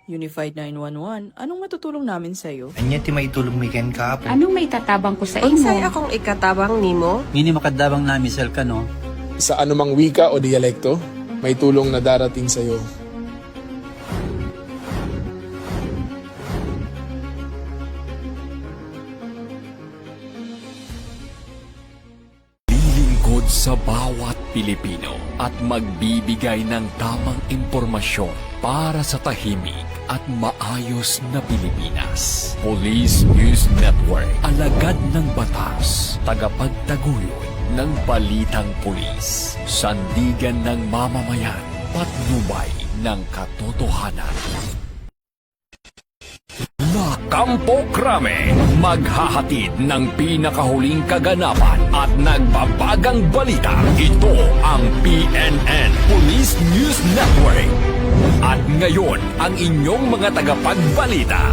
Unified 911, anong matutulong namin sa'yo? Anya ti maitulong mi ken ka po. Anong may tatabang ko sa Unsay imo? akong ikatabang nimo? Ngini makadabang nami sel ka no. Sa anumang wika o dialekto, may tulong na darating sa iyo. Lilingkod sa bawat Pilipino at magbibigay ng tamang impormasyon para sa tahimik at maayos na Pilipinas. Police News Network, alagad ng batas, tagapagtaguyod ng balitang pulis, sandigan ng mamamayan, patnubay ng katotohanan. La Campo Crame, maghahatid ng pinakahuling kaganapan at nagbabagang balita. Ito ang PNN Police News Network. At ngayon, ang inyong mga tagapagbalita.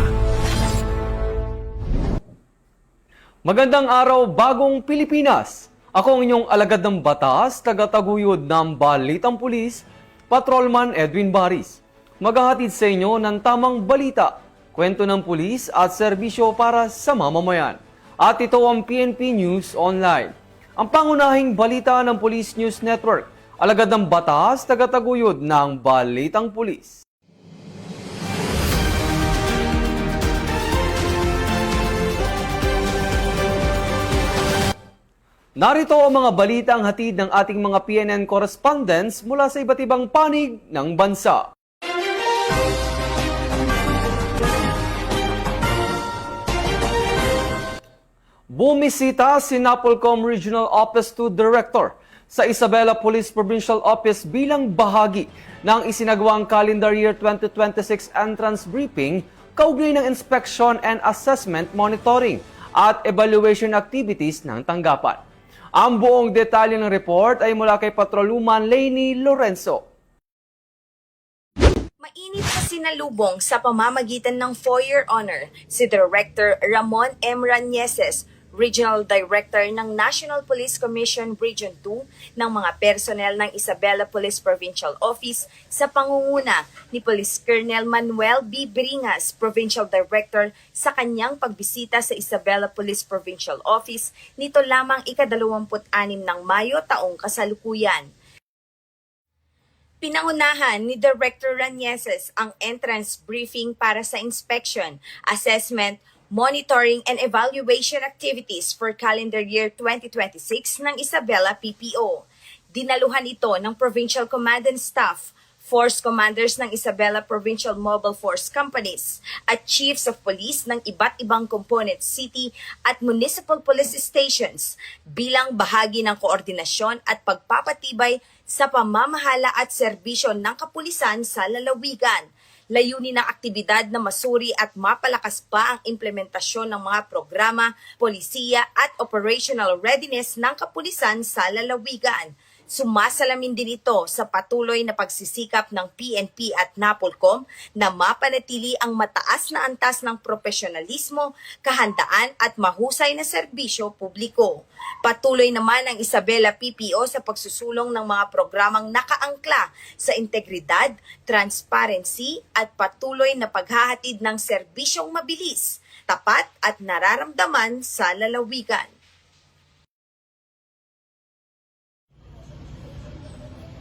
Magandang araw, bagong Pilipinas! Ako ang inyong alagad ng batas, tagataguyod ng Balitang Pulis, Patrolman Edwin Baris. Maghahatid sa inyo ng tamang balita, kwento ng pulis at serbisyo para sa mamamayan. At ito ang PNP News Online. Ang pangunahing balita ng Police News Network, alagad ng batas, tagataguyod ng Balitang Pulis. Narito ang mga balitang hatid ng ating mga PNN correspondents mula sa iba't ibang panig ng bansa. Bumisita si Napolcom Regional Office 2 Director sa Isabela Police Provincial Office bilang bahagi ng isinagawang calendar year 2026 entrance briefing kaugnay ng inspection and assessment monitoring at evaluation activities ng tanggapan. Ang buong detalye ng report ay mula kay Patrolwoman Lainey Lorenzo. Mainit na sinalubong sa pamamagitan ng foyer honor si Director Ramon M. Ranieses, Regional Director ng National Police Commission Region 2 ng mga personnel ng Isabela Police Provincial Office sa pangunguna ni Police Colonel Manuel B. Bringas, Provincial Director, sa kanyang pagbisita sa Isabela Police Provincial Office nito lamang ika-26 ng Mayo taong kasalukuyan. Pinangunahan ni Director Ranieses ang entrance briefing para sa inspection, assessment, monitoring and evaluation activities for calendar year 2026 ng Isabela PPO. Dinaluhan ito ng Provincial Command and Staff, Force Commanders ng Isabela Provincial Mobile Force Companies at Chiefs of Police ng iba't ibang component city at municipal police stations bilang bahagi ng koordinasyon at pagpapatibay sa pamamahala at serbisyo ng kapulisan sa lalawigan. Layunin ng aktibidad na masuri at mapalakas pa ang implementasyon ng mga programa, polisiya at operational readiness ng kapulisan sa lalawigan. Sumasalamin din ito sa patuloy na pagsisikap ng PNP at Napolcom na mapanatili ang mataas na antas ng profesionalismo, kahandaan at mahusay na serbisyo publiko. Patuloy naman ang Isabela PPO sa pagsusulong ng mga programang nakaangkla sa integridad, transparency at patuloy na paghahatid ng serbisyong mabilis, tapat at nararamdaman sa lalawigan.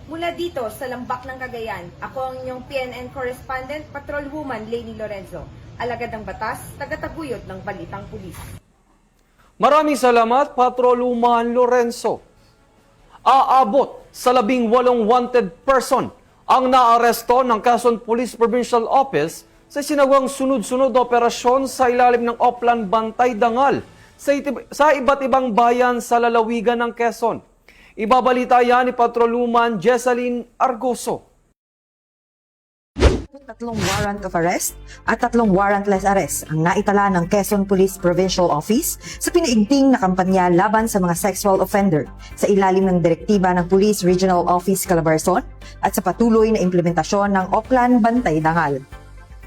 Mula dito sa Lambak ng Cagayan, ako ang inyong PNN correspondent, Patrolwoman Lainey Lorenzo, alagad ng batas, tagataguyod ng Balitang Pulis. Maraming salamat, Patrolwoman Lorenzo. Aabot sa 18 wanted person ang naaresto ng Quezon Police Provincial Office sa sinagawang sunod-sunod na operasyon sa ilalim ng Oplan Bantay Dangal sa iba't ibang bayan sa lalawigan ng Quezon. Ibabalita yan ni Patrolwoman Jessalyn Argoso. 3 warrant of arrest at 3 warrantless arrest ang naitala ng Quezon Police Provincial Office sa pinaigting na kampanya laban sa mga sexual offender sa ilalim ng direktiba ng Police Regional Office Calabarzon at sa patuloy na implementasyon ng Oplan Bantay Dangal.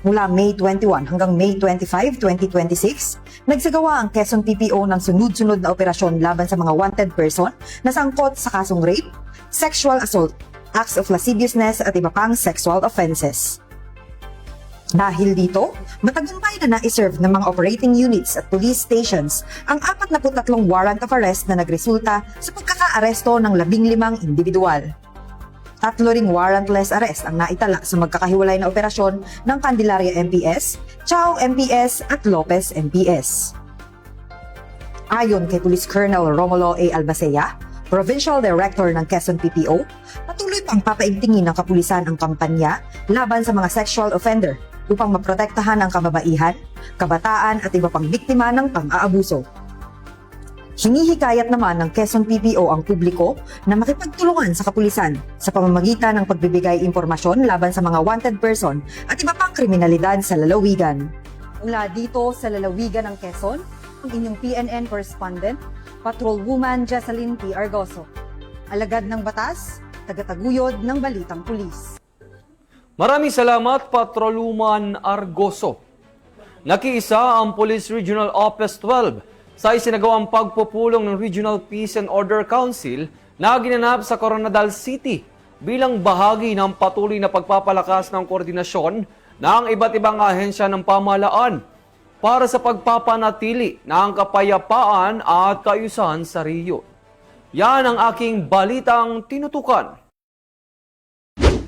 Mula May 21 hanggang May 25, 2026, nagsagawa ang Quezon PPO ng sunod-sunod na operasyon laban sa mga wanted person na sangkot sa kasong rape, sexual assault, acts of lasciviousness at iba pang sexual offenses. Dahil dito, matagumpay na na-serve ng mga operating units at police stations ang 43 warrant of arrest na nagresulta sa pagkakaaresto ng 15 individual. 3 ring warrantless arrest ang naitala sa magkakahiwalay na operasyon ng Candelaria MPS, Chao MPS at Lopez MPS. Ayon kay Police Colonel Romulo A. Albacea, Provincial Director ng Quezon PPO, patuloy pang papaigtingin ng kapulisan ang kampanya laban sa mga sexual offender upang maprotektahan ang kababaihan, kabataan at iba pang biktima ng pang-aabuso. Hinihikayat naman ng Quezon PPO ang publiko na makipagtulungan sa kapulisan sa pamamagitan ng pagbibigay impormasyon laban sa mga wanted person at iba pang kriminalidad sa lalawigan. Mula dito sa lalawigan ng Quezon, ang inyong PNN correspondent, Patrolwoman Jesseline P. Argoso. Alagad ng batas, tagataguyod ng Balitang Pulis. Maraming salamat, Patrolwoman Argoso. Nakiisa ang Police Regional Office 12 sa isinagawang pagpupulong ng Regional Peace and Order Council na ginanap sa Coronadal City bilang bahagi ng patuloy na pagpapalakas ng koordinasyon ng iba't ibang ahensya ng pamahalaan para sa pagpapanatili ng kapayapaan at kaayusan sa rehiyon. Yan ang aking balitang tinutukan.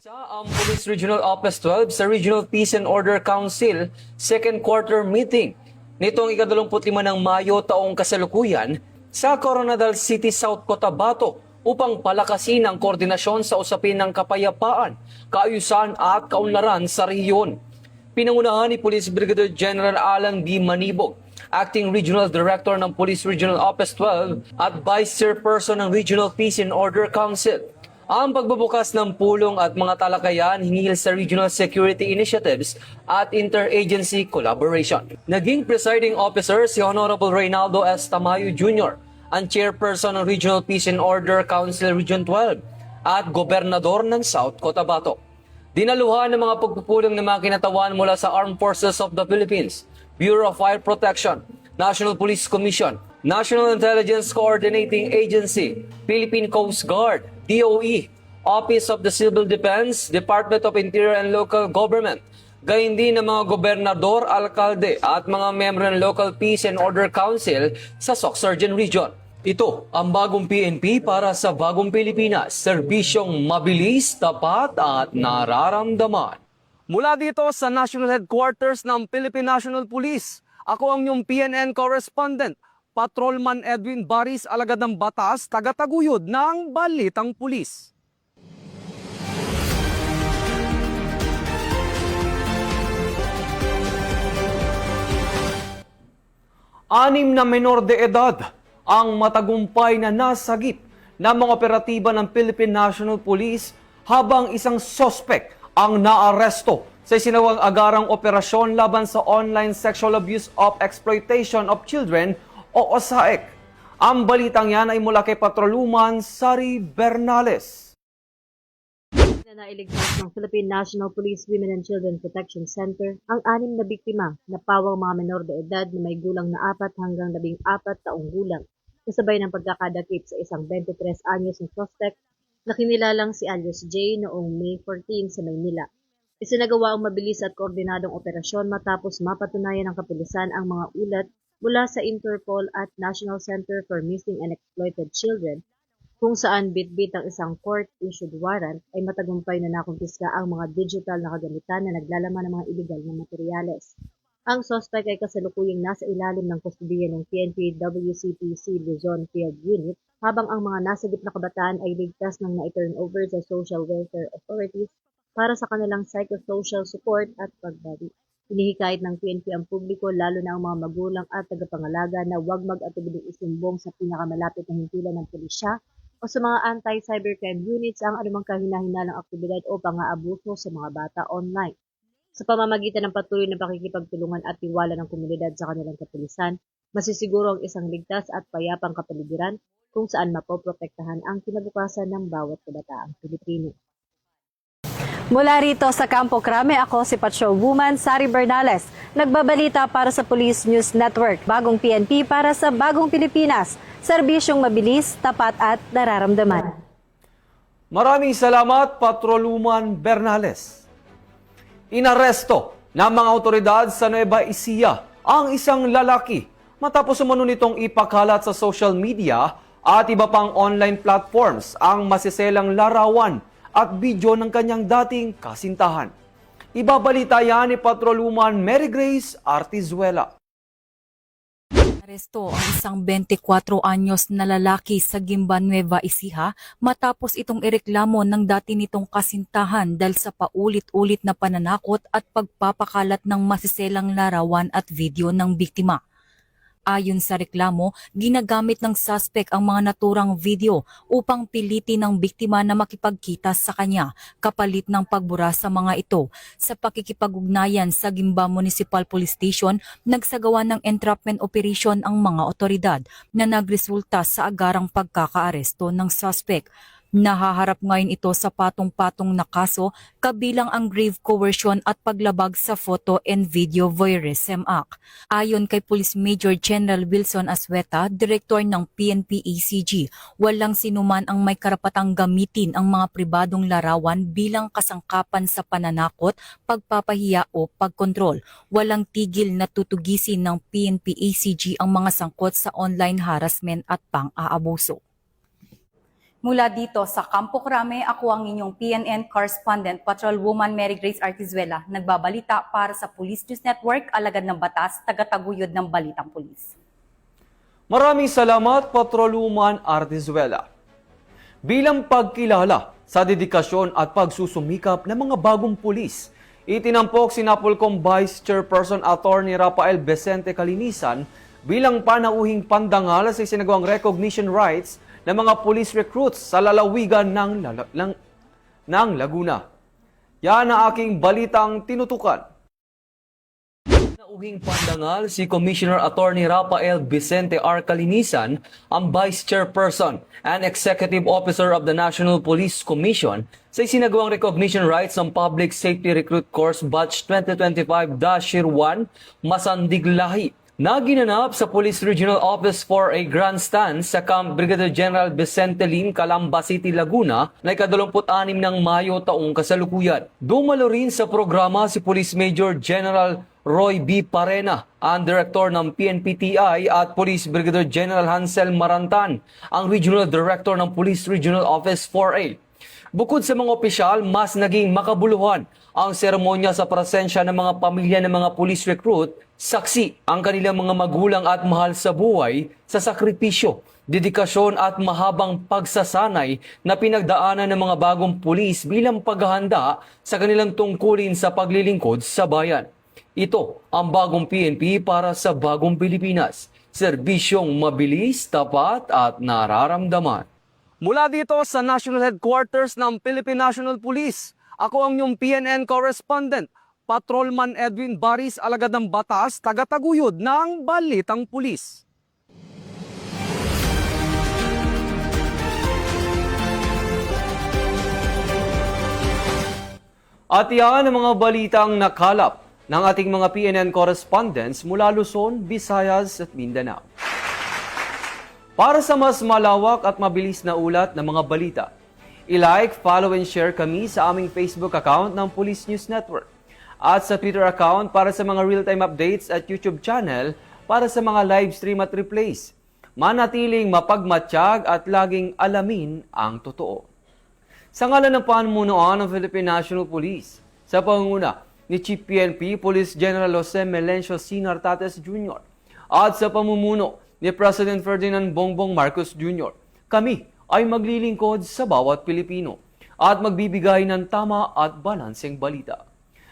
Sa ang Police Regional Office 12 sa Regional Peace and Order Council second quarter meeting nitong 25 ng Mayo taong kasalukuyan sa Coronadal City, South Cotabato upang palakasin ang koordinasyon sa usapin ng kapayapaan, kaayusan at kaunlaran sa rehiyon. Pinangunahan ni Police Brigadier General Alan B. Manibog, Acting Regional Director ng Police Regional Office 12 at Vice Chairperson ng Regional Peace and Order Council, ang pagbubukas ng pulong at mga talakayan hinggil sa regional security initiatives at interagency collaboration. Naging presiding officer si Honorable Reynaldo S. Tamayo Jr., ang Chairperson ng Regional Peace and Order Council Region 12 at Gobernador ng South Cotabato. Dinaluhan ng mga pagpupulong ng mga kinatawan mula sa Armed Forces of the Philippines, Bureau of Fire Protection, National Police Commission, National Intelligence Coordinating Agency, Philippine Coast Guard, DOE, Office of the Civil Defense, Department of Interior and Local Government, gayon din ng mga gobernador, alkalde at mga miyembro ng Local Peace and Order Council sa Sorsogon Region. Ito ang bagong PNP para sa bagong Pilipinas, serbisyong mabilis, tapat at nararamdaman. Mula dito sa National Headquarters ng Philippine National Police, ako ang inyong PNN correspondent, Patrolman Edwin Baris, alagad ng batas, tagataguyod ng Balitang Pulis. Anim na menor de edad ang matagumpay na nasagip ng mga operatiba ng Philippine National Police habang isang sospek ang naaresto sa isinawang agarang operasyon laban sa online sexual abuse of exploitation of children o OSAEC. Ang balitang yan ay mula kay Patrolwoman Sari Bernales. Na nailigtas ng Philippine National Police Women and Children Protection Center ang 6 na biktima na pawang mga menor de edad na may gulang na 4 hanggang 14 taong gulang, kasabay ng pagkakadakip sa isang 23 anyos na suspect na kinilalang si Alias J noong May 14 sa Maynila. Isinagawa ang mabilis at koordinadong operasyon matapos mapatunayan ng kapulisan ang mga ulat mula sa Interpol at National Center for Missing and Exploited Children, kung saan bitbit ang isang court-issued warrant ay matagumpay na nakumpiska ang mga digital na kagamitan na naglalaman ng mga illegal na materyales. Ang suspect ay kasalukuyang nasa ilalim ng kustudiya ng PNP WCPC Luzon Field Unit, habang ang mga nasagip na kabataan ay ligtas ng na-turn over sa social welfare authorities para sa kanilang psychosocial support at pagbati. Hinihikayat ng PNP ang publiko, lalo na ang mga magulang at tagapangalaga, na huwag mag-atubiling isumbong sa pinakamalapit na himpilan ng pulisya o sa mga anti-cybercrime units ang anumang kahina-hinalang aktibidad o pang-aabuso sa mga bata online. Sa pamamagitan ng patuloy na pakikipagtulungan at tiwala ng komunidad sa kanilang kapulisan, masisiguro ang isang ligtas at payapang kapaligiran kung saan mapoprotektahan ang kinabukasan ng bawat kabataang Pilipino. Mula rito sa Campo Crame, ako si Patrolwoman Sari Bernales. Nagbabalita para sa Police News Network, bagong PNP para sa bagong Pilipinas. Serbisyong mabilis, tapat at nararamdaman. Maraming salamat, Patrolwoman Bernales. Inaresto ng mga otoridad sa Nueva Ecija ang isang lalaki matapos umano nitong ipakalat sa social media at iba pang online platforms ang masiselang larawan at video ng kanyang dating kasintahan. Ibabalita yan ni Patrolwoman Mary Grace Artizuela. Aresto ang isang 24 anyos na lalaki sa Gimba, Nueva Ecija matapos itong ireklamo ng dati nitong kasintahan dahil sa paulit-ulit na pananakot at pagpapakalat ng masiselang larawan at video ng biktima. Ayon sa reklamo, ginagamit ng suspect ang mga naturang video upang pilitin ng biktima na makipagkita sa kanya kapalit ng pagbura sa mga ito. Sa pakikipag-ugnayan sa Gimba Municipal Police Station, nagsagawa ng entrapment operation ang mga otoridad na nagresulta sa agarang pagkakaaresto ng suspect. Nahaharap ngayon ito sa patong-patong na kaso kabilang ang grave coercion at paglabag sa Photo and Video Voyeurism Act. Ayon kay Police Major General Wilson Asueta, Direktor ng PNP-ACG, walang sinuman ang may karapatang gamitin ang mga pribadong larawan bilang kasangkapan sa pananakot, pagpapahiya o pagkontrol. Walang tigil na tutugisin ng PNP-ACG ang mga sangkot sa online harassment at pang-aabuso. Mula dito sa Campo Crame, ako ang inyong PNN correspondent, Patrolwoman Mary Grace Artizuela, nagbabalita para sa Police News Network, alagad ng batas, tagataguyod ng Balitang Pulis. Maraming salamat, Patrolwoman Artizuela. Bilang pagkilala sa dedikasyon at pagsusumikap ng mga bagong pulis, itinampok si Napolcom Vice Chairperson Attorney Rafael Vicente Calinisan bilang panauhing pandangal sa isinagawang recognition rights ng mga police recruits sa lalawigan ng Laguna. Yan ang aking balitang tinutukan. Nauhing pandangal si Commissioner Attorney Rafael Vicente R. Calinisan, ang Vice Chairperson and Executive Officer of the National Police Commission sa isinagawang recognition rights ng Public Safety Recruit Course Batch 2025-1 Masandiglahi na ginanap sa Police Regional Office for a Grandstand sa Camp Brigadier General Vicente Lim, Calamba City, Laguna na ika-26 ng Mayo taong kasalukuyan. Dumalo rin sa programa si Police Major General Roy B. Parena, ang Director ng PNPTI at Police Brigadier General Hansel Marantan, ang Regional Director ng Police Regional Office 4A. Bukod sa mga opisyal, mas naging makabuluhan ang seremonya sa presensya ng mga pamilya ng mga police recruit, saksi ang kanilang mga magulang at mahal sa buhay sa sakripisyo, dedikasyon at mahabang pagsasanay na pinagdaanan ng mga bagong pulis bilang paghahanda sa kanilang tungkulin sa paglilingkod sa bayan. Ito ang bagong PNP para sa bagong Pilipinas. Serbisyong mabilis, tapat at nararamdaman. Mula dito sa National Headquarters ng Philippine National Police, ako ang inyong PNN correspondent, Patrolman Edwin Baris, alagad ng batas, tagataguyod ng Balitang Pulis. At yan ang mga balitang nakalap ng ating mga PNN correspondents mula Luzon, Visayas at Mindanao. Para sa mas malawak at mabilis na ulat ng mga balita, i-like, follow and share kami sa aming Facebook account ng Police News Network at sa Twitter account para sa mga real-time updates at YouTube channel para sa mga live stream at replays. Manatiling mapagmatsyag at laging alamin ang totoo. Sa ngalan ng pamunuan ng Philippine National Police, sa pangunguna ni Chief PNP Police General Jose Melencio C. Nartates Jr. at sa pamumuno ni President Ferdinand Bongbong Marcos Jr., kami ay maglilingkod sa bawat Pilipino at magbibigay ng tama at balanseng balita.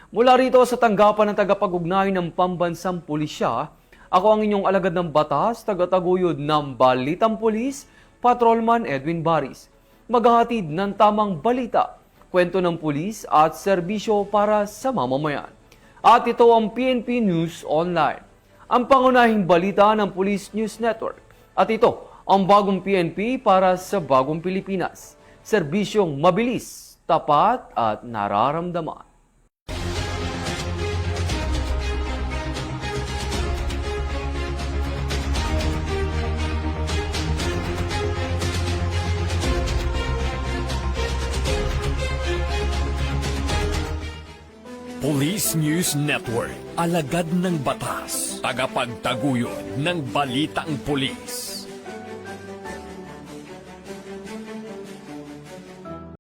Mula rito sa tanggapan ng tagapag-ugnay ng Pambansang Pulisya, ako ang inyong alagad ng batas, tagataguyod ng Balitang Pulis, Patrolman Edwin Baris. Maghahatid ng tamang balita, kwento ng pulis at serbisyo para sa mamamayan. At ito ang PNP News Online, ang pangunahing balita ng Police News Network. At ito ang bagong PNP para sa bagong Pilipinas. Serbisyong mabilis, tapat at nararamdaman. Police News Network, alagad ng batas, tagapagtaguyod ng balitang pulis.